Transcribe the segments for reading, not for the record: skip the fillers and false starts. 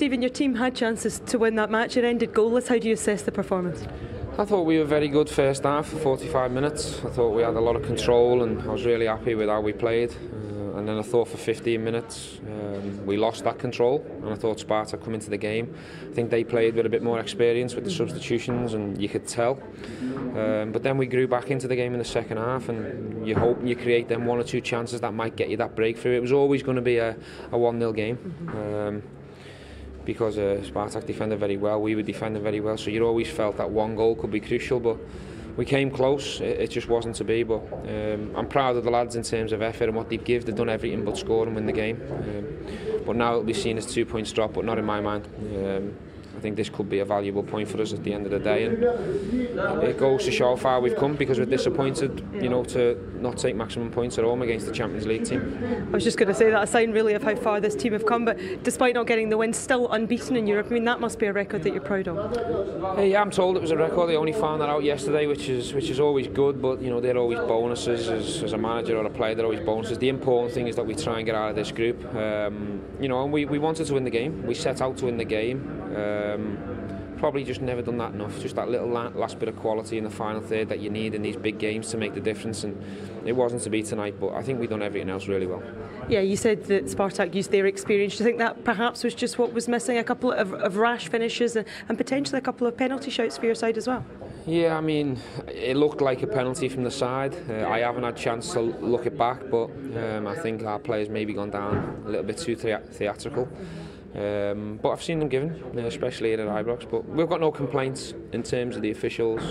Stephen, your team had chances to win that match. It ended goalless. How do you assess the performance? I thought we were very good first half for 45 minutes. I thought we had a lot of control and I was really happy with how we played. And then I thought for 15 minutes we lost that control, and I thought Spartak come into the game. I think they played with a bit more experience with the substitutions, and you could tell. But then we grew back into the game in the second half, and you hope you create them one or two chances that might get you that breakthrough. It was always going to be a 1-0 game. Because Spartak defended very well, we were defending very well, so you always felt that one goal could be crucial, but we came close, it just wasn't to be. But I'm proud of the lads in terms of effort and what they've given. They've done everything but score and win the game. But now it'll be seen as 2 points drop, but not in my mind. I think this could be a valuable point for us at the end of the day, and it goes to show how far we've come, because we're disappointed, you know, to not take maximum points at home against the Champions League team. I was just going to say that a sign really of how far this team have come, but despite not getting the win, still unbeaten in Europe. I mean, that must be a record that you're proud of. Yeah, I'm told it was a record. They only found that out yesterday, which is always good, but you know, they're always bonuses as a manager or a player. They're always bonuses. The important thing is that we try and get out of this group. You know, and we wanted to win the game. We set out to win the game. Probably just never done that enough. Just that little last bit of quality in the final third that you need in these big games to make the difference, and it wasn't to be tonight, but I think we've done everything else really well. Yeah, you said that Spartak used their experience. Do you think that perhaps was just what was missing? A couple of rash finishes and potentially a couple of penalty shouts for your side as well? Yeah, I mean, it looked like a penalty from the side. I haven't had a chance to look it back, but I think our players maybe gone down a little bit too theatrical. But I've seen them given, especially here at Ibrox. But we've got no complaints in terms of the officials.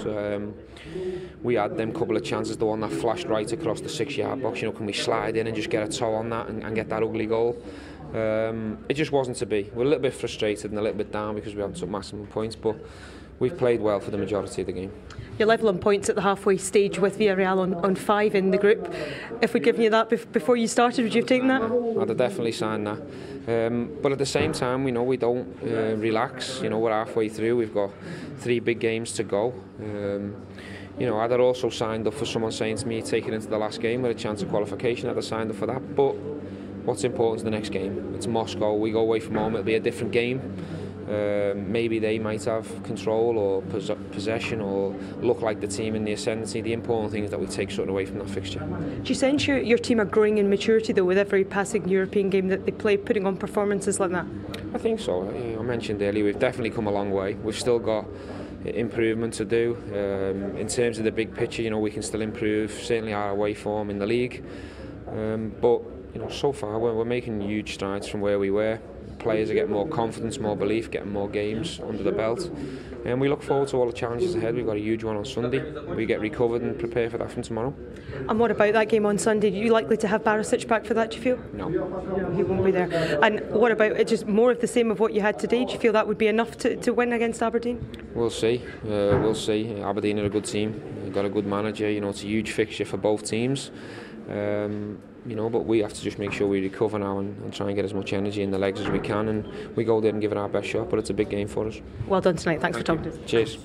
We had them couple of chances, the one that flashed right across the 6-yard box. You know, can we slide in and just get a toe on that and get that ugly goal? It just wasn't to be. We're a little bit frustrated and a little bit down because we haven't took maximum points, but we've played well for the majority of the game. You're level on points at the halfway stage with Villarreal on 5 in the group. If we'd given you that before you started, would you have taken that? I'd have definitely signed that. But at the same time, we know we don't relax. You know, we're halfway through. We've got 3 big games to go. You know, I'd have also signed up for someone saying to me, take it into the last game with a chance of qualification. I'd have signed up for that. But what's important is the next game. It's Moscow. We go away from home. It'll be a different game. Maybe they might have control or possession or look like the team in the ascendancy. The important thing is that we take something away from that fixture. Do you sense your team are growing in maturity though with every passing European game that they play, putting on performances like that? I think so. I mentioned earlier, we've definitely come a long way. We've still got improvement to do. In terms of the big picture, you know, we can still improve, certainly our away form in the league. But you know, so far we're making huge strides from where we were. Players are getting more confidence, more belief, getting more games under the belt, and we look forward to all the challenges ahead. We've got a huge one on Sunday. We get recovered and prepare for that from tomorrow. And what about that game on Sunday? Are you likely to have Barisic back for that, do you feel? No, he won't be there. And what about just more of the same of what you had today? Do you feel that would be enough to win against Aberdeen? We'll see. We'll see. Aberdeen are a good team. They've got a good manager. You know, it's a huge fixture for both teams. You know, but we have to just make sure we recover now and try and get as much energy in the legs as we can, and we go there and give it our best shot. But it's a big game for us. Well done tonight. Thanks for talking to us. Cheers.